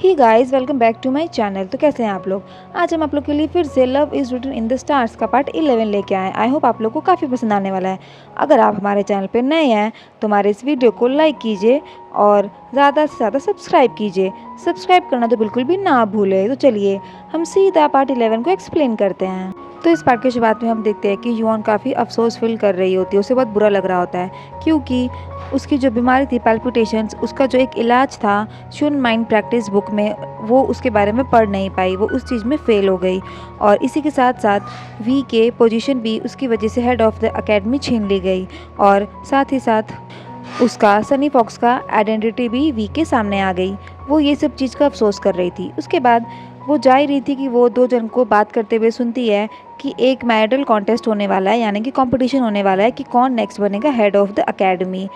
He guys, welcome back to my channel. तो कैसे हैं आप लोग। आज हम आप लोग के लिए फिर से love is written in the stars का पार्ट 11 लेके आए। आई होप आप लोग को काफ़ी पसंद आने वाला है। अगर आप हमारे चैनल पे नए हैं तो हमारे इस वीडियो को लाइक कीजिए और ज़्यादा से ज़्यादा सब्सक्राइब कीजिए। सब्सक्राइब करना तो बिल्कुल भी ना भूलें। तो चलिए हम सीधा पार्ट 11 को एक्सप्लेन करते हैं। तो इस पार्ट की शुरुआत में हम देखते हैं कि युआन काफ़ी अफसोस फील कर रही होती है। उसे बहुत बुरा लग रहा होता है क्योंकि उसकी जो बीमारी थी पैल्पिटेशंस, उसका जो एक इलाज था शून माइंड प्रैक्टिस बुक में, वो उसके बारे में पढ़ नहीं पाई। वो उस चीज़ में फ़ेल हो गई और इसी के साथ साथ वी के पोजीशन भी उसकी वजह से हेड ऑफ़ द एकेडमी छीन ली गई और साथ ही साथ उसका सनी फॉक्स का आइडेंटिटी भी वी के सामने आ गई। वो ये सब चीज़ का अफसोस कर रही थी। उसके बाद वो जा ही रही थी कि वो दो जन को बात करते हुए सुनती है कि एक मेडल कॉन्टेस्ट होने वाला है, यानी कि कंपटीशन होने वाला है कि कौन नेक्स्ट बनेगा हेड ऑफ़ द एकेडमी।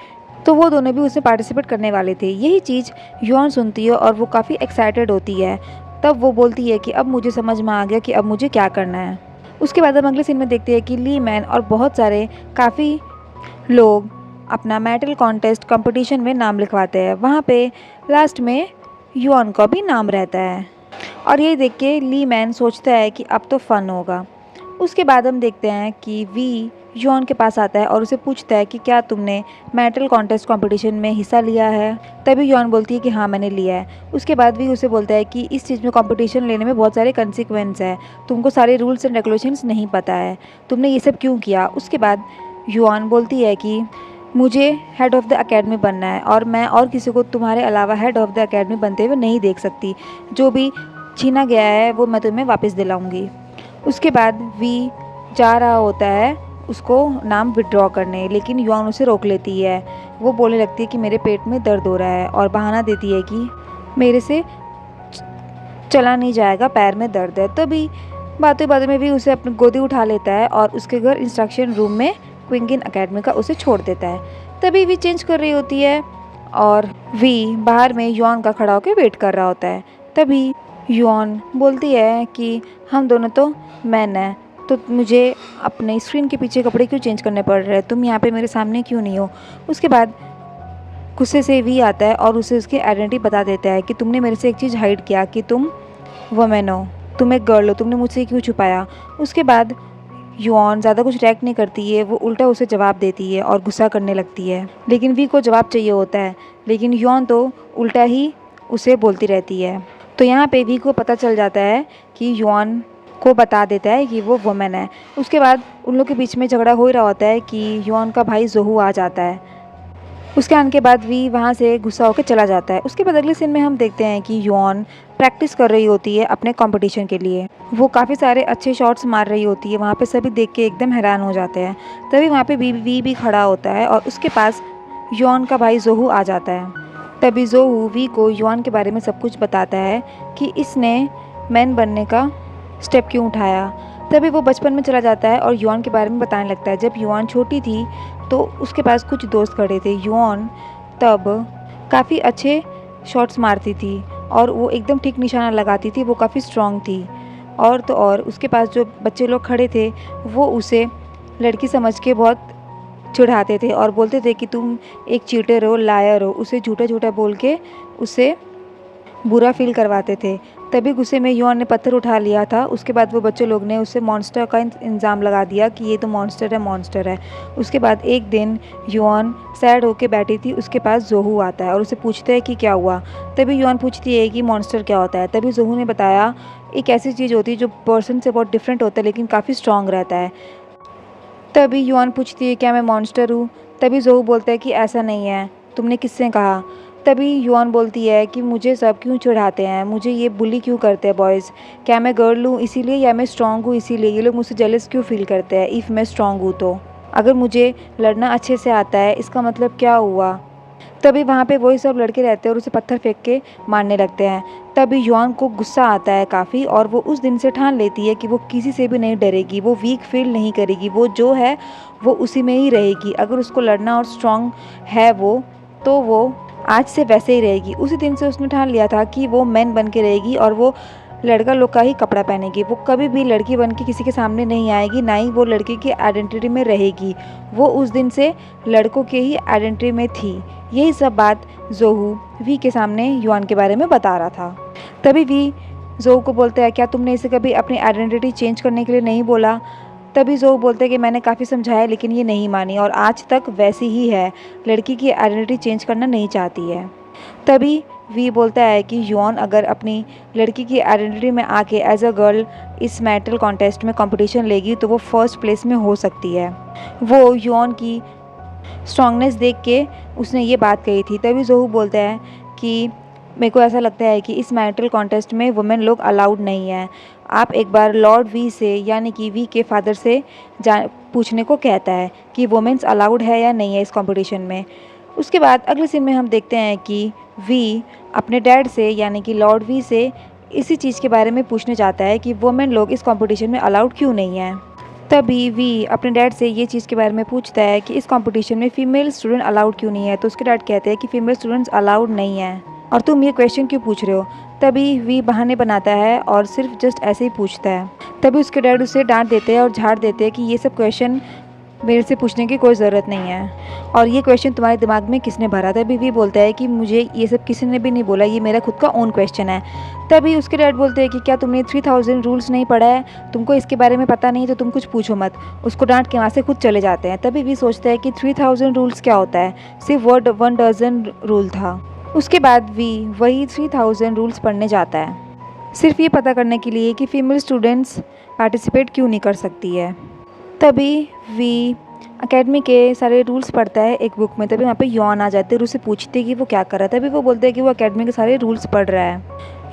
तो वो दोनों भी उसमें पार्टिसिपेट करने वाले थे। यही चीज़ युआन सुनती है और वो काफ़ी एक्साइटेड होती है। तब वो बोलती है कि अब मुझे समझ में आ गया कि अब मुझे क्या करना है। उसके बाद हम अगले सीन में देखते हैं कि ली मैन और बहुत सारे काफ़ी लोग अपना मेडल कॉन्टेस्ट कंपटीशन में नाम लिखवाते हैं। वहाँ पे लास्ट में युआन का भी नाम रहता है और ये देख के ली मैन सोचता है कि अब तो फ़न होगा। उसके बाद हम देखते हैं कि वी युआन के पास आता है और उसे पूछता है कि क्या तुमने मेटल कॉन्टेस्ट कंपटीशन में हिस्सा लिया है। तभी युआन बोलती है कि हाँ, मैंने लिया है। उसके बाद वी उसे बोलता है कि इस चीज़ में कंपटीशन लेने में बहुत सारे कंसिक्वेंस है, तुमको सारे रूल्स एंड रेगुलेशंस नहीं पता है, तुमने ये सब क्यों किया। उसके बाद युआन बोलती है कि मुझे हेड ऑफ़ द एकेडमी बनना है और मैं और किसी को तुम्हारे अलावा हेड ऑफ़ द एकेडमी बनते हुए नहीं देख सकती। जो भी छीना गया है वो मैं तुम्हें वापस दिलाऊंगी। उसके बाद वी जा रहा होता है उसको नाम विड्रॉ करने, लेकिन युआन उसे रोक लेती है। वो बोलने लगती है कि मेरे पेट में दर्द हो रहा है और बहाना देती है कि मेरे से चला नहीं जाएगा, पैर में दर्द है। तभी बातों बातों में भी उसे अपनी गोदी उठा लेता है और उसके घर इंस्ट्रक्शन रूम में क्विंगन एकेडमी का उसे छोड़ देता है। तभी वी चेंज कर रही होती है और वी बाहर में युआन का खड़ा होकर वेट कर रहा होता है। तभी युआन बोलती है कि हम दोनों तो मैन हैं, तो मुझे अपने स्क्रीन के पीछे कपड़े क्यों चेंज करने पड़ रहे हैं, तुम यहाँ पे मेरे सामने क्यों नहीं हो। उसके बाद गुस्से से वी आता है और उसे उसकी आइडेंटिटी बता देता है कि तुमने मेरे से एक चीज़ हाइड किया कि तुम वुमेन हो, तुम एक गर्ल हो, तुमने मुझसे क्यों छुपाया। उसके बाद युआन ज़्यादा कुछ रिएक्ट नहीं करती है, वो उल्टा उसे जवाब देती है और गुस्सा करने लगती है। लेकिन वी को जवाब चाहिए होता है, लेकिन युआन तो उल्टा ही उसे बोलती रहती है। तो यहाँ पे वी को पता चल जाता है कि युआन को बता देता है कि वो वुमेन है। उसके बाद उन लोग के बीच में झगड़ा हो ही रहा होता है कि युआन का भाई जोहू आ जाता है। उसके आने के बाद वी वहाँ से गुस्सा होकर चला जाता है। उसके बाद अगले सीन में हम देखते हैं कि युआन प्रैक्टिस कर रही होती है अपने कंपटीशन के लिए। वो काफ़ी सारे अच्छे शॉट्स मार रही होती है। वहाँ पे सभी देख के एकदम हैरान हो जाते हैं। तभी वहाँ पे वी भी खड़ा होता है और उसके पास युआन का भाई जोहू आ जाता है। तभी जोहू वी को युआन के बारे में सब कुछ बताता है कि इसने मैन बनने का स्टेप क्यों उठाया। तभी वो बचपन में चला जाता है और युआन के बारे में बताने लगता है। जब युआन छोटी थी तो उसके पास कुछ दोस्त खड़े थे। युआन तब काफ़ी अच्छे शॉट्स मारती थी और वो एकदम ठीक निशाना लगाती थी, वो काफ़ी स्ट्रॉन्ग थी। और तो और उसके पास जो बच्चे लोग खड़े थे वो उसे लड़की समझ के बहुत चिढ़ाते थे और बोलते थे कि तुम एक चीटर हो, लायर हो। उसे झूठा झूठा बोल के उसे बुरा फील करवाते थे। तभी गुस्से में युआन ने पत्थर उठा लिया था। उसके बाद वो बच्चे लोग ने उसे मॉन्स्टर का इल्ज़ाम लगा दिया कि ये तो मॉन्स्टर है, मॉन्स्टर है। उसके बाद एक दिन युआन सैड होके बैठी थी, उसके पास जोहू आता है और उसे पूछता है कि क्या हुआ। तभी युआन पूछती है कि मॉन्स्टर क्या होता है। तभी जोहू ने बताया एक ऐसी चीज़ होती है जो पर्सन से बहुत डिफरेंट होता है लेकिन काफ़ी स्ट्रॉन्ग रहता है। तभी युआन पूछती है क्या मैं मॉन्स्टर हूँ। तभी जोहू बोलता है कि ऐसा नहीं है, तुमने किससे कहा। तभी युआन बोलती है कि मुझे सब क्यों चिढ़ाते हैं, मुझे ये बुली क्यों करते हैं बॉयज़। क्या मैं गर्ल हूँ इसीलिए या मैं स्ट्रॉन्ग हूँ इसीलिए ये लोग मुझसे जेलस क्यों फील करते हैं। इफ़ मैं स्ट्रॉन्ग हूँ तो अगर मुझे लड़ना अच्छे से आता है इसका मतलब क्या हुआ। तभी वहाँ पे वही सब लड़के रहते हैं और उसे पत्थर फेंक के मारने लगते हैं। तभी युआन को गुस्सा आता है काफ़ी और वो उस दिन से ठान लेती है कि वो किसी से भी नहीं डरेगी, वो वीक फील नहीं करेगी, वो जो है वो उसी में ही रहेगी। अगर उसको लड़ना और स्ट्रॉन्ग है वो, तो वो आज से वैसे ही रहेगी। उसी दिन से उसने ठान लिया था कि वो मैन बन के रहेगी और वो लड़का लोग का ही कपड़ा पहनेगी। वो कभी भी लड़की बन के किसी के सामने नहीं आएगी, ना ही वो लड़के की आइडेंटिटी में रहेगी। वो उस दिन से लड़कों के ही आइडेंटिटी में थी। यही सब बात जोहू वी के सामने युआन के बारे में बता रहा था। तभी वी जोऊ को बोलता है, क्या तुमने इसे कभी अपनी आइडेंटिटी चेंज करने के लिए नहीं बोला? तभी जोऊ बोलता है कि मैंने काफ़ी समझाया लेकिन ये नहीं मानी और आज तक वैसी ही है, लड़की की आइडेंटिटी चेंज करना नहीं चाहती है। तभी वी बोलता है कि युआन अगर अपनी लड़की की आइडेंटिटी में आके एज अ गर्ल इस मेटल कॉन्टेस्ट में कंपटीशन लेगी तो वो फर्स्ट प्लेस में हो सकती है। वो युआन की स्ट्रांगनेस देख के उसने ये बात कही थी। तभी जोहू बोलता है कि मेरे को ऐसा लगता है कि इस मेटल कॉन्टेस्ट में वुमेन लोग अलाउड नहीं है। आप एक बार लॉर्ड वी से यानी कि वी के फादर से पूछने को कहता है कि वुमेन्स अलाउड है या नहीं है इस कंपटीशन में। उसके बाद अगले सीन में हम देखते हैं कि वी अपने डैड से यानी कि लॉर्ड वी से इसी चीज़ के बारे में पूछने जाता है कि वुमेन लोग इस कंपटीशन में अलाउड क्यों नहीं है। तभी वी अपने डैड से ये चीज़ के बारे में पूछता है कि इस कंपटीशन में फ़ीमेल स्टूडेंट अलाउड क्यों नहीं है। तो उसके डैड कहते हैं कि फ़ीमेल स्टूडेंट्स अलाउड नहीं है और तुम ये क्वेश्चन क्यों पूछ रहे हो। तभी वी बहाने बनाता है और सिर्फ जस्ट ऐसे ही पूछता है। तभी उसके डैड उसे डांट देते हैं और झाड़ देते हैं कि ये सब क्वेश्चन मेरे से पूछने की कोई ज़रूरत नहीं है और ये क्वेश्चन तुम्हारे दिमाग में किसने भरा। तभी वी बोलता है कि मुझे ये सब किसी ने भी नहीं बोला, ये मेरा खुद का ओन क्वेश्चन है। तभी उसके डैड बोलते हैं कि क्या तुमने 3000 रूल्स नहीं पढ़ा है, तुमको इसके बारे में पता नहीं तो तुम कुछ पूछो मत। उसको डांट के वहाँ से खुद चले जाते हैं। तभी वी सोचता है कि 3000 रूल्स क्या होता है, सिर्फ वर्ड 1 डज़न रूल था। उसके बाद वी वही 3000 रूल्स पढ़ने जाता है, सिर्फ ये पता करने के लिए कि फ़ीमेल स्टूडेंट्स पार्टिसिपेट क्यों नहीं कर सकती है। तभी वी एकेडमी के सारे रूल्स पढ़ता है एक बुक में। तभी वहाँ पे युआन आ जाते हैं और उसे पूछते हैं कि वो क्या कर रहा है। तभी वो बोलते हैं कि वो एकेडमी के सारे रूल्स पढ़ रहा है।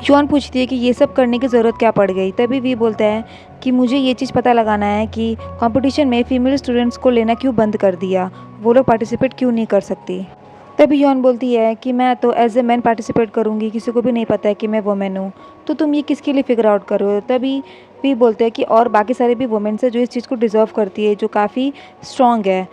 युआन पूछती है कि ये सब करने की ज़रूरत क्या पड़ गई। तभी वी बोलता है कि मुझे ये चीज़ पता लगाना है कि कंपटीशन में फ़ीमेल स्टूडेंट्स को लेना क्यों बंद कर दिया, वो लोग पार्टिसिपेट क्यों नहीं कर सकती। तभी युआन बोलती है कि मैं तो एज ए मैन पार्टिसिपेट करूँगी, किसी को भी नहीं पता है कि मैं वुमेन हूँ, तो तुम ये किसके लिए फिगर आउट करो। तभी वी बोलते हैं कि और बाकी सारे भी वुमेन्स है जो इस चीज़ को डिज़र्व करती है, जो काफ़ी स्ट्रॉन्ग है,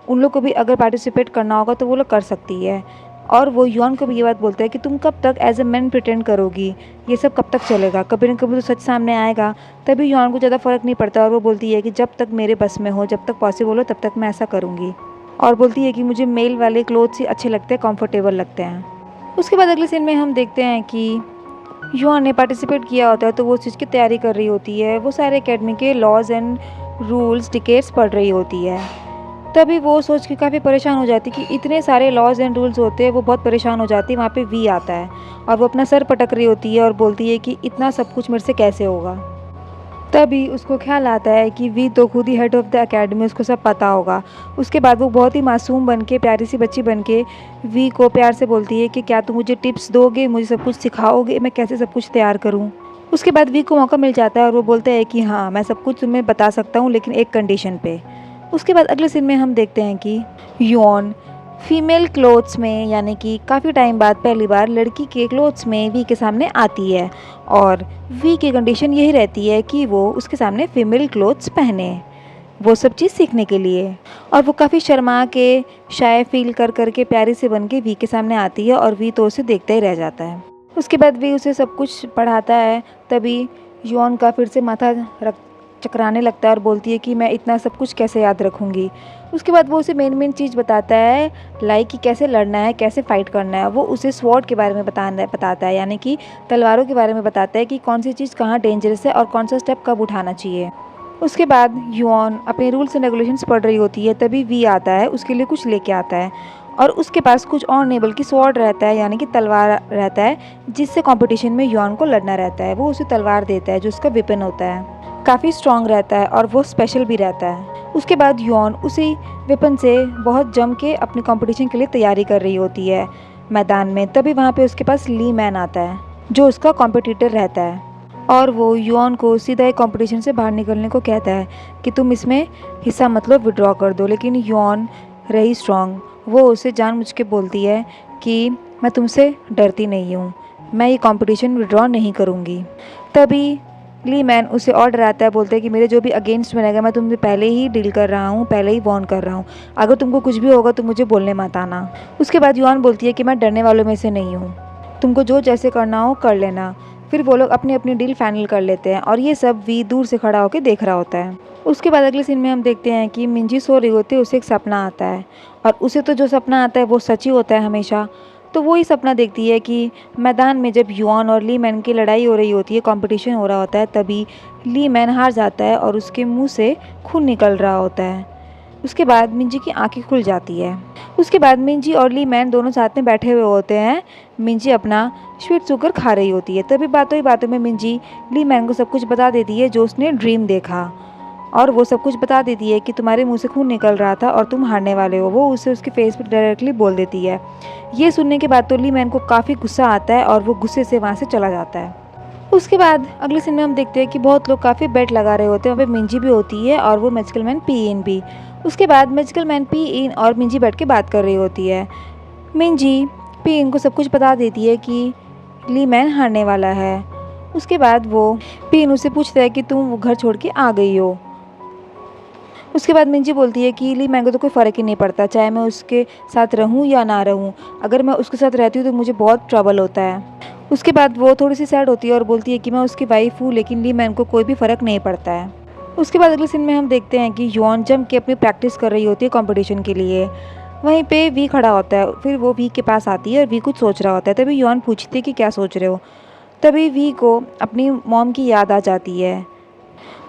उन लोग को भी अगर पार्टिसिपेट करना होगा तो वो लोग कर सकती है। और वो युआन को भी ये बात बोलता है कि तुम कब तक एज ए मैन प्रिटेंड करोगी, ये सब कब तक चलेगा, कभी ना कभी तो सच सामने आएगा। तभी युआन को ज़्यादा फ़र्क नहीं पड़ता और वो बोलती है कि जब तक मेरे बस में हो, जब तक पॉसिबल हो, तब तक मैं ऐसा करूँगी। और बोलती है कि मुझे मेल वाले क्लोथ्स ही अच्छे लगते हैं, कंफर्टेबल लगते हैं। उसके बाद अगले सीन में हम देखते हैं कि युआन ने पार्टिसिपेट किया होता है तो वो उस चीज़ की तैयारी कर रही होती है। वो सारे एकेडमी के लॉज एंड रूल्स टिकेट्स पढ़ रही होती है। तभी वो सोच के काफ़ी परेशान हो जाती कि इतने सारे लॉज एंड रूल्स होते हैं, वो बहुत परेशान हो जाती है। वहाँ पे वी आता है और वो अपना सर पटक रही होती है और बोलती है कि इतना सब कुछ मेरे से कैसे होगा। तभी उसको ख्याल आता है कि वी तो खुद ही हेड ऑफ़ द एकेडमी, उसको सब पता होगा। उसके बाद वो बहुत ही मासूम बन के, प्यारी सी बच्ची बन के वी को प्यार से बोलती है कि क्या तुम मुझे टिप्स दोगे, मुझे सब कुछ सिखाओगे, मैं कैसे सब कुछ तैयार करूँ। उसके बाद वी को मौका मिल जाता है और वो बोलता है कि हाँ, मैं सब कुछ तुम्हें बता सकता हूँ लेकिन एक कंडीशन पे। उसके बाद अगले सीन में हम देखते हैं कि युआन फीमेल क्लोथ्स में यानी कि काफ़ी टाइम बाद पहली बार लड़की के क्लोथ्स में वी के सामने आती है और वी की कंडीशन यही रहती है कि वो उसके सामने फीमेल क्लोथ्स पहने, वो सब चीज़ सीखने के लिए। और वो काफ़ी शर्मा के, शाय फील कर करके प्यारी से बन के वी के सामने आती है और वी तो उसे देखता ही रह जाता है। उसके बाद वी उसे सब कुछ पढ़ाता है। तभी युआन का फिर से माथा चकराने लगता है और बोलती है कि मैं इतना सब कुछ कैसे याद रखूँगी। उसके बाद वो उसे मेन चीज़ बताता है, लाइक कि कैसे लड़ना है, कैसे फ़ाइट करना है। वो उसे स्वॉर्ड के बारे में बताता है यानी कि तलवारों के बारे में बताता है कि कौन सी चीज़ कहाँ डेंजरस है और कौन सा स्टेप कब उठाना चाहिए। उसके बाद युआन अपने रूल्स एंड रेगुलेशंस पढ़ रही होती है। तभी वी आता है, उसके लिए कुछ लेके आता है और उसके पास कुछ और नहीं बल्कि स्वॉर्ड रहता है यानी कि तलवार रहता है, जिससे कंपटीशन में युआन को लड़ना रहता है। वो उसे तलवार देता है जो उसका वेपन होता है, काफ़ी स्ट्रॉन्ग रहता है और वो स्पेशल भी रहता है। उसके बाद युआन उसी वेपन से बहुत जम के अपने कंपटीशन के लिए तैयारी कर रही होती है मैदान में। तभी वहाँ पे उसके पास ली मैन आता है जो उसका कॉम्पिटिटर रहता है और वो युआन को सीधा एक कंपटीशन से बाहर निकलने को कहता है कि तुम इसमें हिस्सा मतलब विड्रॉ कर दो। लेकिन युआन रही स्ट्रॉन्ग, वो उसे जानबूझ के बोलती है कि मैं तुमसे डरती नहीं हूँ, मैं ये कंपटीशन विड्रॉ नहीं करूँगी। तभी ली मैन उसे और डराता है, बोलते हैं कि मेरे जो भी अगेंस्ट बनेगा मैं तुमसे पहले ही डील कर रहा हूँ, पहले ही वॉर्न कर रहा हूँ, अगर तुमको कुछ भी होगा तो मुझे बोलने मत आना। उसके बाद युआन बोलती है कि मैं डरने वालों में से नहीं हूँ, तुमको जो जैसे करना हो कर लेना। फिर वो लोग अपनी अपनी डील फाइनल कर लेते हैं और ये सब वी दूर से खड़ा होकर देख रहा होता है। उसके बाद अगले सीन में हम देखते हैं कि मिंजी सो रही होती है, उसे एक सपना आता है और उसे तो जो सपना आता है वो सच ही होता है हमेशा। तो वो ही सपना देखती है कि मैदान में जब युआन और ली मैन की लड़ाई हो रही होती है, कंपटीशन हो रहा होता है, तभी ली मैन हार जाता है और उसके मुंह से खून निकल रहा होता है। उसके बाद मिंजी की आंखें खुल जाती है। उसके बाद मिंजी और ली मैन दोनों साथ में बैठे हुए होते हैं। मिंजी अपना स्वीट शुगर खा रही होती है। तभी बातों ही बातों में मिंजी ली मैन को सब कुछ बता देती है जो उसने ड्रीम देखा, और वो सब कुछ बता देती है कि तुम्हारे मुंह से खून निकल रहा था और तुम हारने वाले हो। वो उसे उसके फेस पे डायरेक्टली बोल देती है। ये सुनने के बाद तो ली मैन को काफ़ी गुस्सा आता है और वो गुस्से से वहाँ से चला जाता है। उसके बाद अगले सीन में हम देखते हैं कि बहुत लोग काफ़ी बेट लगा रहे होते हैं। वहाँ पे मिंजी भी होती है और वो मैजिकल मैन पी इन भी। उसके बाद मैजिकल मैन पी इन और मिंजी बैठ के बात कर रही होती है। मिंजी पी इन को सब कुछ बता देती है कि ली मैन हारने वाला है। उसके बाद वो पी इन उससे पूछता है कि तुम वो घर छोड़ के आ गई हो। उसके बाद मिंजी बोलती है कि ली मैन को तो कोई फ़र्क ही नहीं पड़ता, चाहे मैं उसके साथ रहूं या ना रहूं। अगर मैं उसके साथ रहती हूँ तो मुझे बहुत ट्रबल होता है। उसके बाद वो थोड़ी सी सैड होती है और बोलती है कि मैं उसकी वाइफ हूँ, लेकिन ली मैन को कोई भी फ़र्क नहीं पड़ता है। उसके बाद अगले सीन में हम देखते हैं कि युआन जम के अपनी प्रैक्टिस कर रही होती है कॉम्पिटिशन के लिए। वहीं पे वी खड़ा होता है। फिर वो वी के पास आती है और वी कुछ सोच रहा होता है। तभी युआन पूछती है कि क्या सोच रहे हो। तभी वी को अपनी मॉम की याद आ जाती है।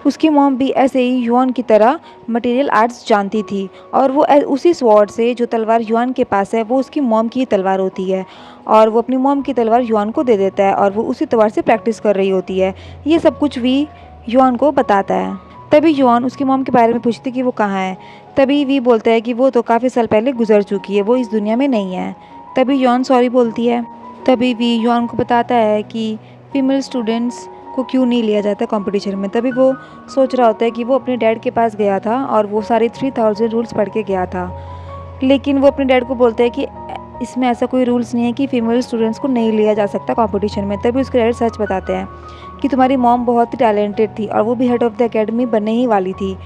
उसकी मॉम भी ऐसे ही युआन की तरह मटेरियल आर्ट्स जानती थी, और वो उसी स्वॉर्ड से जो तलवार युआन के पास है वो उसकी मॉम की तलवार होती है, और वो अपनी मॉम की तलवार युआन को दे देता है और वो उसी तलवार से प्रैक्टिस कर रही होती है। ये सब कुछ वी युआन को बताता है। तभी युआन उसकी मॉम के बारे में पूछती कि वो कहाँ है। तभी वी बोलता है कि वो तो काफ़ी साल पहले गुजर चुकी है, वो इस दुनिया में नहीं है। तभी युआन सॉरी बोलती है। तभी वी युआन को बताता है कि फीमेल स्टूडेंट्स को क्यों नहीं लिया जाता कंपटीशन में। तभी वो सोच रहा होता है कि वो अपने डैड के पास गया था और वो सारे 3000 रूल्स पढ़ के गया था, लेकिन वो अपने डैड को बोलता है कि इसमें ऐसा कोई रूल्स नहीं है कि फीमेल स्टूडेंट्स को नहीं लिया जा सकता कंपटीशन में। तभी उसके डैड सच बताते हैं कि तुम्हारी मॉम बहुत ही टैलेंटेड थी और वो भी हेड ऑफ़ द एकेडमी बनने ही वाली थी,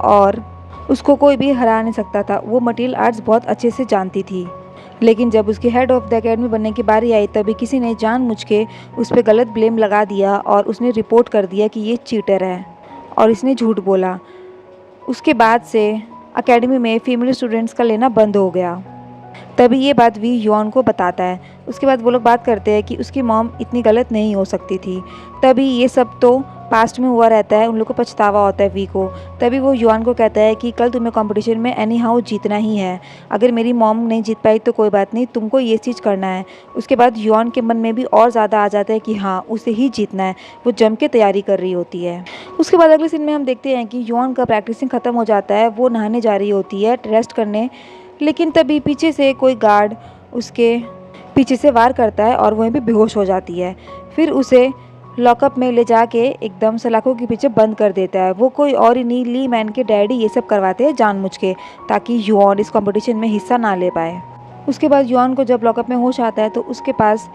और उसको कोई भी हरा नहीं सकता था। वो मटेरियल आर्ट्स बहुत अच्छे से जानती थी, लेकिन जब उसकी हेड ऑफ़ द एकेडमी बनने की बारी आई तभी किसी ने जानबूझ के उस पर गलत ब्लेम लगा दिया और उसने रिपोर्ट कर दिया कि ये चीटर है और इसने झूठ बोला। उसके बाद से एकेडमी में फ़ीमेल स्टूडेंट्स का लेना बंद हो गया। तभी ये बात वी युआन को बताता है। उसके बाद वो लोग बात करते हैं कि उसकी मॉम इतनी गलत नहीं हो सकती थी। तभी ये सब तो पास्ट में हुआ रहता है, उन लोग को पछतावा होता है वी को। तभी वो युआन को कहता है कि कल तुम्हें कंपटीशन में एनी हाउ जीतना ही है। अगर मेरी मॉम नहीं जीत पाई तो कोई बात नहीं, तुमको ये चीज़ करना है। उसके बाद युआन के मन में भी और ज़्यादा आ जाता है कि हाँ उसे ही जीतना है। वो जम के तैयारी कर रही होती है। उसके बाद अगले सीन में हम देखते हैं कि युआन का प्रैक्टिसिंग ख़त्म हो जाता है। वो नहाने जा रही होती है रेस्ट करने, लेकिन तभी पीछे से कोई गार्ड उसके पीछे से वार करता है और वहीं पे बेहोश हो जाती है। फिर उसे लॉकअप में ले जाके एकदम सलाखों के पीछे बंद कर देता है। वो कोई और ही नहीं, ली मैन के डैडी ये सब करवाते हैं जानबूझ के, ताकि युआन इस कंपटीशन में हिस्सा ना ले पाए। उसके बाद युआन को जब लॉकअप में होश आता है तो उसके पास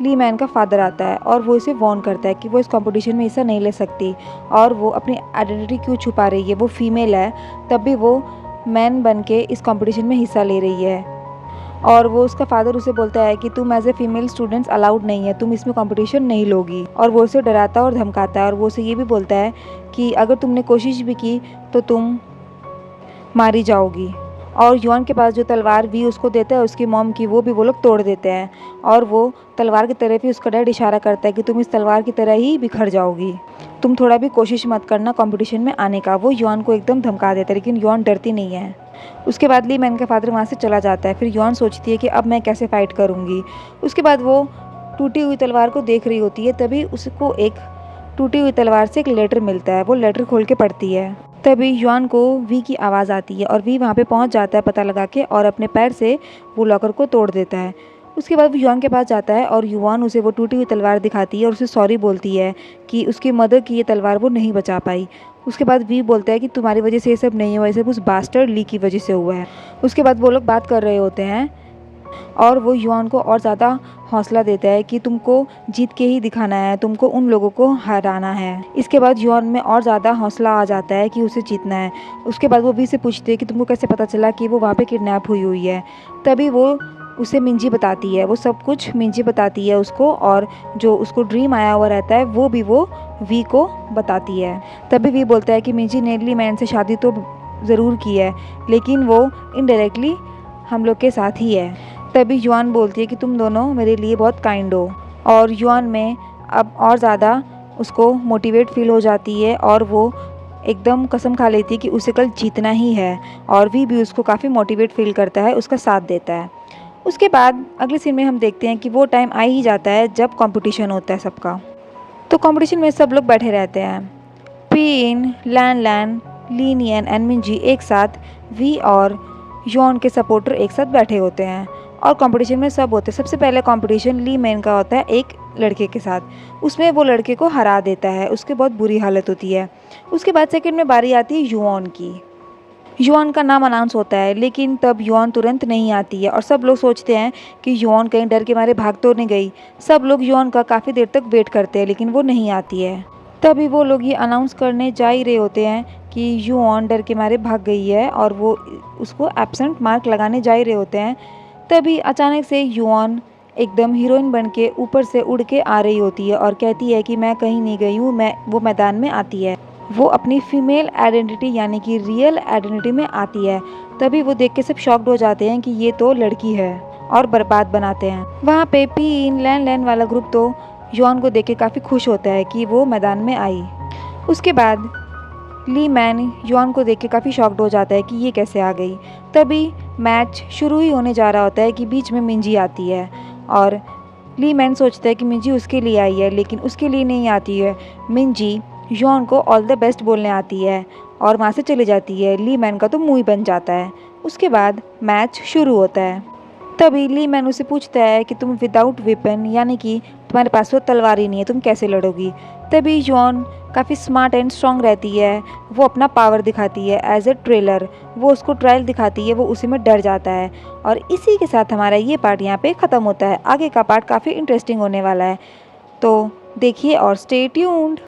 ली मैन का फादर आता है और वो इसे वार्न करता है कि वो इस कंपटीशन में हिस्सा नहीं ले सकती और वो अपनी आइडेंटिटी क्यों छुपा रही है, वो फीमेल है। तब भी वो मैन बन के इस कंपटीशन में हिस्सा ले रही है, और वो उसका फादर उसे बोलता है कि तुम as a female students allowed नहीं है, तुम इसमें कंपटीशन नहीं लोगी। और वो उसे डराता और धमकाता है, और वो उसे ये भी बोलता है कि अगर तुमने कोशिश भी की तो तुम मारी जाओगी। और युआन के पास जो तलवार वी उसको देता है उसकी मॉम की, वो भी वो लोग तोड़ देते हैं, और वो तलवार की तरफ ही उसका डैड इशारा करता है कि तुम इस तलवार की तरह ही बिखर जाओगी, तुम थोड़ा भी कोशिश मत करना कंपटीशन में आने का। वो युआन को एकदम धमका देता है, लेकिन युआन डरती नहीं है। उसके बाद ली मैन का फादर वहाँ से चला जाता है। फिर युआन सोचती है कि अब मैं कैसे फ़ाइट करूँगी। उसके बाद वो टूटी हुई तलवार को देख रही होती है। तभी उसको एक टूटी हुई तलवार से एक लेटर मिलता है। वो लेटर खोल के पढ़ती है। तभी युआन को वी की आवाज़ आती है और वी वहाँ पे पहुँच जाता है पता लगा के, और अपने पैर से वो लॉकर को तोड़ देता है। उसके बाद वो युआन के पास जाता है और युआन उसे वो टूटी हुई तलवार दिखाती है और उसे सॉरी बोलती है कि उसकी मदर की ये तलवार वो नहीं बचा पाई। उसके बाद वी बोलता है कि तुम्हारी वजह से ये सब नहीं हुआ, ये सब उस बास्टर्ड ली की वजह से हुआ है। उसके बाद वो लोग बात कर रहे होते हैं और वो युआन को और ज़्यादा हौसला देता है कि तुमको जीत के ही दिखाना है, तुमको उन लोगों को हराना है। इसके बाद युआन में और ज़्यादा हौसला आ जाता है कि उसे जीतना है। उसके बाद वो वी से पूछती है कि तुमको कैसे पता चला कि वो वहाँ पे किडनैप हुई हुई है। तभी वो उसे मिंजी बताती है, वो सब कुछ मिंजी बताती है उसको, और जो उसको ड्रीम आया हुआ रहता है वो भी वो वी को बताती है। तभी वी बोलता है कि मिंजी ने ली मैन से शादी तो ज़रूर की है, लेकिन वो इनडायरेक्टली हम लोग के साथ ही है। तभी युआन बोलती है कि तुम दोनों मेरे लिए बहुत काइंड हो, और युआन में अब और ज़्यादा उसको मोटिवेट फील हो जाती है और वो एकदम कसम खा लेती है कि उसे कल जीतना ही है, और भी उसको काफ़ी मोटिवेट फील करता है, उसका साथ देता है। उसके बाद अगले सीन में हम देखते हैं कि वो टाइम आ ही जाता है जब कंपटीशन होता है सबका। तो कंपटीशन में सब लोग बैठे रहते हैं। पीन, लैन लैन, लीनियन एंड मिंजी एक साथ, वी और यॉन के सपोर्टर एक साथ बैठे होते हैं और कंपटीशन में सब होते हैं। सबसे पहले कंपटीशन ली मैन का होता है एक लड़के के साथ। उसमें वो लड़के को हरा देता है, उसकी बहुत बुरी हालत होती है। उसके बाद सेकंड में बारी आती है युआन की। युआन का नाम अनाउंस होता है, लेकिन तब युआन तुरंत नहीं आती है और सब लोग सोचते हैं कि युआन कहीं डर के मारे भाग तो नहीं गई। सब लोग युआन का काफ़ी देर तक वेट करते हैं, लेकिन वो नहीं आती है। तभी वो लोग ये अनाउंस करने जा ही रहे होते हैं कि युआन डर के मारे भाग गई है और वो उसको एब्सेंट मार्क लगाने जा ही रहे होते हैं। तभी अचानक से युआन एकदम हीरोइन बन के ऊपर से उड़ के आ रही होती है और कहती है कि मैं कहीं नहीं गई हूँ, वो मैदान में आती है। वो अपनी फीमेल आइडेंटिटी यानी कि रियल आइडेंटिटी में आती है। तभी वो देख के सब शॉक्ड हो जाते हैं कि ये तो लड़की है और बर्बाद बनाते हैं। वहाँ पे पीन लैन लैन वाला ग्रुप तो युआन को देख के काफ़ी खुश होता है कि वो मैदान में आई। उसके बाद ली मैन युआन को देख के काफ़ी शॉक्ड हो जाता है कि ये कैसे आ गई। तभी मैच शुरू ही होने जा रहा होता है कि बीच में मिंजी आती है और ली मैन सोचता है कि मिंजी उसके लिए आई है, लेकिन उसके लिए नहीं आती है। मिंजी युआन को ऑल द बेस्ट बोलने आती है और वहाँ से चली जाती है। ली मैन का तो मुंह ही बन जाता है। उसके बाद मैच शुरू होता है। तभी ली मैन उसे पूछता है कि तुम विदाउट वेपन यानी कि तुम्हारे पास वो तलवार ही नहीं है, तुम कैसे लड़ोगी। तभी युआन काफ़ी स्मार्ट एंड स्ट्रांग रहती है। वो अपना पावर दिखाती है एज ए ट्रेलर। वो उसको ट्रायल दिखाती है, वो उसी में डर जाता है। और इसी के साथ हमारा ये पार्ट यहाँ पे ख़त्म होता है। आगे का पार्ट काफ़ी इंटरेस्टिंग होने वाला है, तो देखिए और स्टे ट्यून्ड।